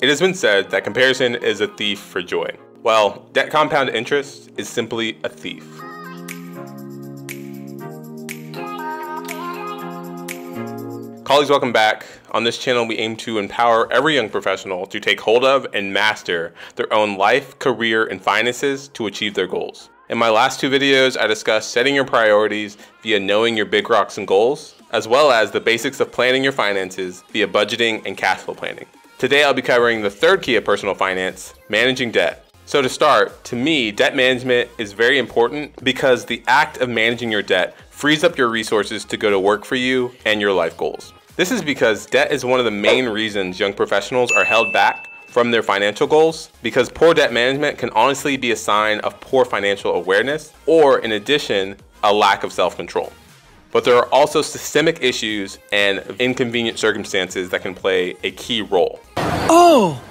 It has been said that comparison is a thief for joy. Well, debt compound interest is simply a thief. Colleagues, welcome back. On this channel, we aim to empower every young professional to take hold of and master their own life, career, and finances to achieve their goals. In my last two videos, I discussed setting your priorities via knowing your big rocks and goals, as well as the basics of planning your finances via budgeting and cash flow planning. Today, I'll be covering the third key of personal finance, managing debt. So to start, to me, debt management is very important because the act of managing your debt frees up your resources to go to work for you and your life goals. This is because debt is one of the main reasons young professionals are held back from their financial goals, because poor debt management can honestly be a sign of poor financial awareness or, in addition, a lack of self-control. But there are also systemic issues and inconvenient circumstances that can play a key role. Oh,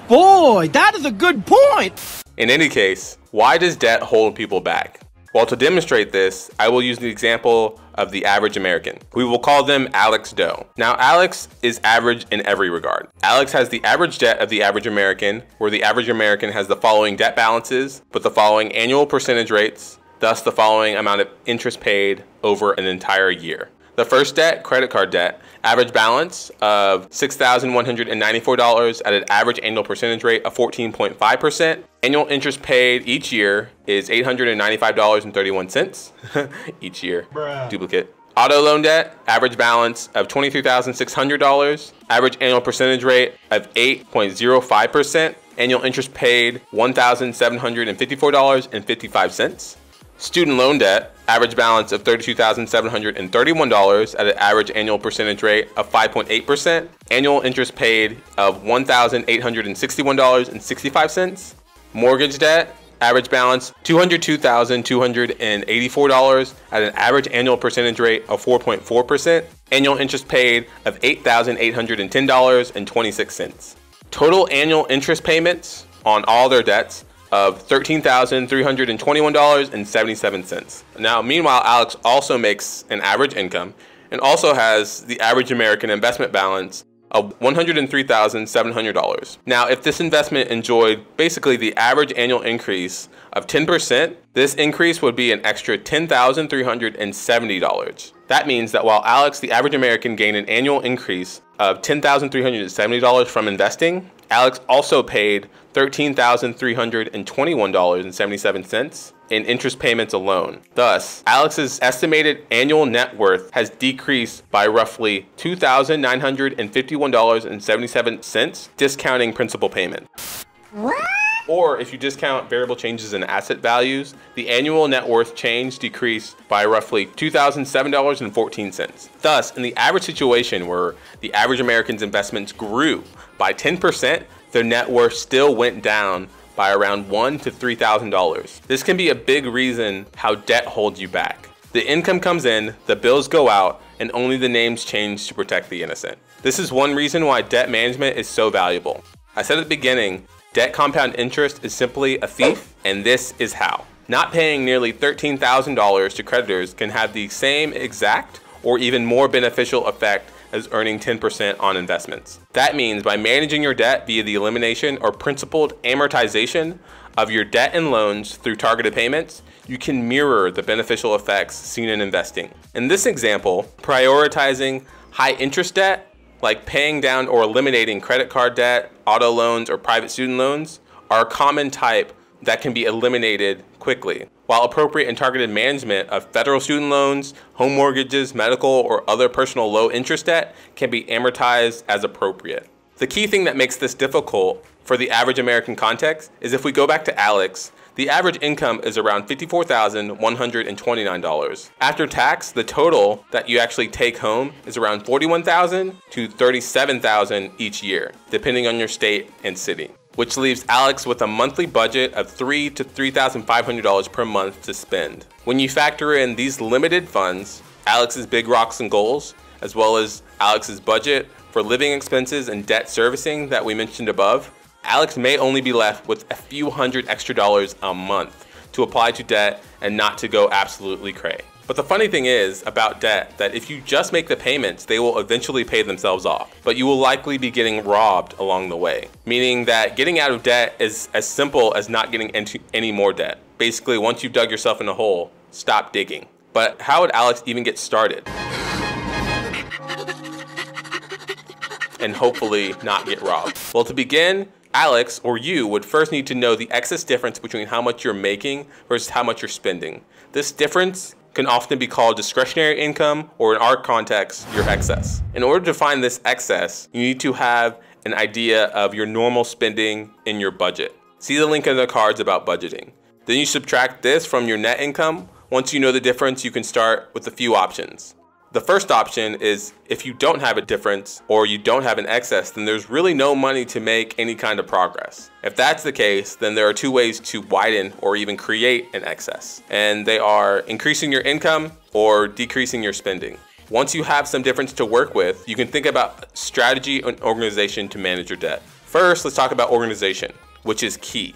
boy, that is a good point! In any case, why does debt hold people back? Well, to demonstrate this, I will use the example of the average American. We will call them Alex Doe. Now, Alex is average in every regard. Alex has the average debt of the average American, where the average American has the following debt balances, with the following annual percentage rates, thus the following amount of interest paid over an entire year. The first debt, credit card debt, average balance of $6,194 at an average annual percentage rate of 14.5%. Annual interest paid each year is $895.31 each year. Bruh. Duplicate. Auto loan debt, average balance of $23,600, average annual percentage rate of 8.05%. Annual interest paid $1,754.55. Student loan debt, average balance of $32,731 at an average annual percentage rate of 5.8%. Annual interest paid of $1,861.65. Mortgage debt, average balance $202,284 at an average annual percentage rate of 4.4%. Annual interest paid of $8,810.26. Total annual interest payments on all their debts of $13,321.77. Now, meanwhile, Alex also makes an average income and also has the average American investment balance of $103,700. Now, if this investment enjoyed basically the average annual increase of 10%, this increase would be an extra $10,370. That means that while Alex, the average American, gained an annual increase of $10,370 from investing, Alex also paid $13,321.77 in interest payments alone. Thus, Alex's estimated annual net worth has decreased by roughly $2,951.77, discounting principal payment. What? Or if you discount variable changes in asset values, the annual net worth change decreased by roughly $2,007.14. Thus, in the average situation where the average American's investments grew by 10%, their net worth still went down by around $1,000 to $3,000. This can be a big reason how debt holds you back. The income comes in, the bills go out, and only the names change to protect the innocent. This is one reason why debt management is so valuable. I said at the beginning, debt compound interest is simply a thief, and this is how. Not paying nearly $13,000 to creditors can have the same exact or even more beneficial effect as earning 10% on investments. That means by managing your debt via the elimination or principled amortization of your debt and loans through targeted payments, you can mirror the beneficial effects seen in investing. In this example, prioritizing high interest debt, like paying down or eliminating credit card debt, auto loans, or private student loans, are a common type that can be eliminated quickly, while appropriate and targeted management of federal student loans, home mortgages, medical, or other personal low interest debt can be amortized as appropriate. The key thing that makes this difficult for the average American context is if we go back to Alex, the average income is around $54,129. After tax, the total that you actually take home is around $41,000 to $37,000 each year, depending on your state and city, which leaves Alex with a monthly budget of $3,000 to $3,500 per month to spend. When you factor in these limited funds, Alex's big rocks and goals, as well as Alex's budget for living expenses and debt servicing that we mentioned above, Alex may only be left with a few hundred extra dollars a month to apply to debt and not to go absolutely cray. But the funny thing is about debt that if you just make the payments, they will eventually pay themselves off. But you will likely be getting robbed along the way. Meaning that getting out of debt is as simple as not getting into any more debt. Basically, once you've dug yourself in a hole, stop digging. But how would Alex even get started? And hopefully not get robbed. Well, to begin, Alex, or you, would first need to know the excess difference between how much you're making versus how much you're spending. This difference can often be called discretionary income, or in our context, your excess. In order to find this excess, you need to have an idea of your normal spending in your budget. See the link in the cards about budgeting. Then you subtract this from your net income. Once you know the difference, you can start with a few options. The first option is if you don't have a difference or you don't have an excess, then there's really no money to make any kind of progress. If that's the case, then there are two ways to widen or even create an excess. And they are increasing your income or decreasing your spending. Once you have some difference to work with, you can think about strategy and organization to manage your debt. First, let's talk about organization, which is key.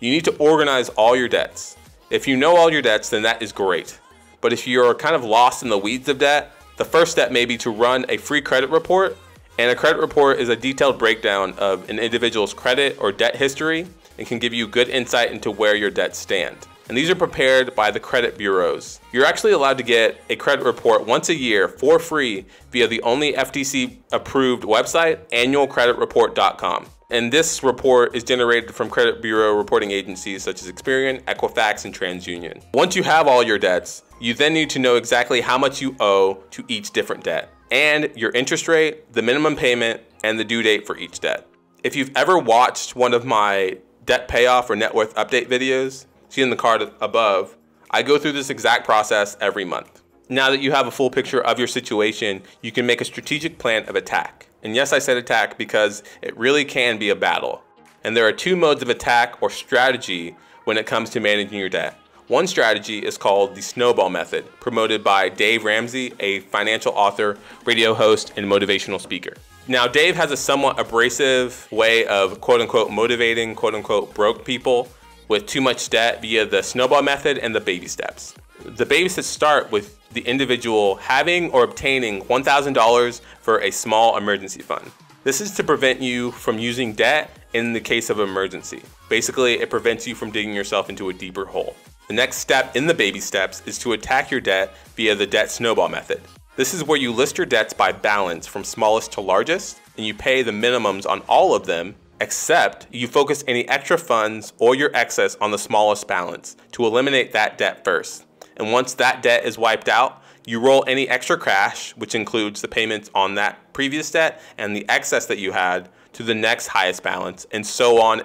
You need to organize all your debts. If you know all your debts, then that is great. But if you're kind of lost in the weeds of debt, the first step may be to run a free credit report. And a credit report is a detailed breakdown of an individual's credit or debt history and can give you good insight into where your debts stand. And these are prepared by the credit bureaus. You're actually allowed to get a credit report once a year for free via the only FTC approved website, annualcreditreport.com. And this report is generated from credit bureau reporting agencies such as Experian, Equifax, and TransUnion. Once you have all your debts, you then need to know exactly how much you owe to each different debt, and your interest rate, the minimum payment, and the due date for each debt. If you've ever watched one of my debt payoff or net worth update videos, see in the card above, I go through this exact process every month. Now that you have a full picture of your situation, you can make a strategic plan of attack. And yes, I said attack because it really can be a battle. And there are two modes of attack or strategy when it comes to managing your debt. One strategy is called the snowball method, promoted by Dave Ramsey, a financial author, radio host, and motivational speaker. Now, Dave has a somewhat abrasive way of quote unquote motivating quote unquote broke people with too much debt via the snowball method and the baby steps. The baby steps start with the individual having or obtaining $1,000 for a small emergency fund. This is to prevent you from using debt in the case of emergency. Basically, it prevents you from digging yourself into a deeper hole. The next step in the baby steps is to attack your debt via the debt snowball method. This is where you list your debts by balance from smallest to largest, and you pay the minimums on all of them, except you focus any extra funds or your excess on the smallest balance to eliminate that debt first. And once that debt is wiped out, you roll any extra cash, which includes the payments on that previous debt and the excess that you had, to the next highest balance, and so on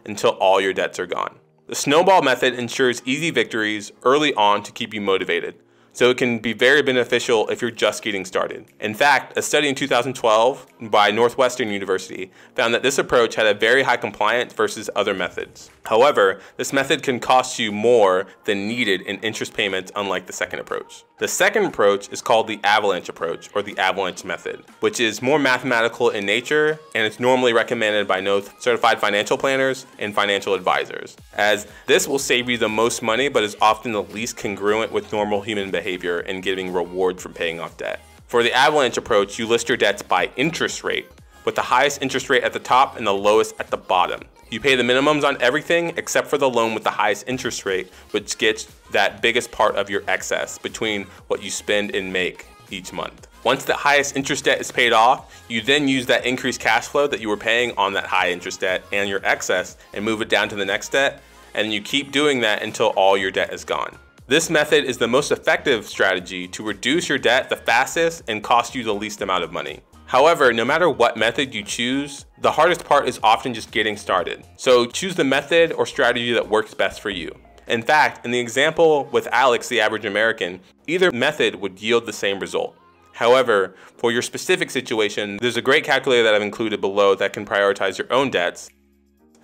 until all your debts are gone. The snowball method ensures easy victories early on to keep you motivated, so it can be very beneficial if you're just getting started. In fact, a study in 2012 by Northwestern University found that this approach had a very high compliance versus other methods. However, this method can cost you more than needed in interest payments, unlike the second approach. The second approach is called the avalanche approach, or the avalanche method, which is more mathematical in nature, and it's normally recommended by certified financial planners and financial advisors, as this will save you the most money but is often the least congruent with normal human behavior and giving rewards from paying off debt. For the avalanche approach, you list your debts by interest rate, with the highest interest rate at the top and the lowest at the bottom. You pay the minimums on everything except for the loan with the highest interest rate, which gets that biggest part of your excess between what you spend and make each month. Once the highest interest debt is paid off, you then use that increased cash flow that you were paying on that high interest debt and your excess and move it down to the next debt, and you keep doing that until all your debt is gone. This method is the most effective strategy to reduce your debt the fastest and cost you the least amount of money. However, no matter what method you choose, the hardest part is often just getting started. So choose the method or strategy that works best for you. In fact, in the example with Alex, the average American, either method would yield the same result. However, for your specific situation, there's a great calculator that I've included below that can prioritize your own debts.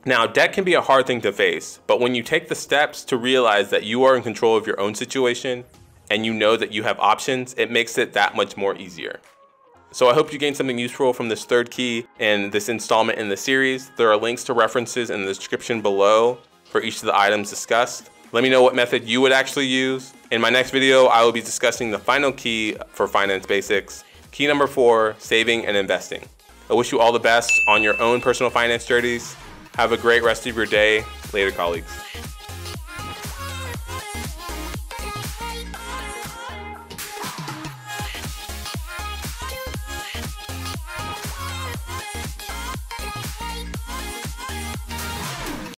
Now, debt can be a hard thing to face, but when you take the steps to realize that you are in control of your own situation and you know that you have options, it makes it that much more easier. So I hope you gained something useful from this third key and this installment in the series. There are links to references in the description below for each of the items discussed. Let me know what method you would actually use. In my next video, I will be discussing the final key for finance basics. Key number 4, saving and investing. I wish you all the best on your own personal finance journeys. Have a great rest of your day. Later, colleagues.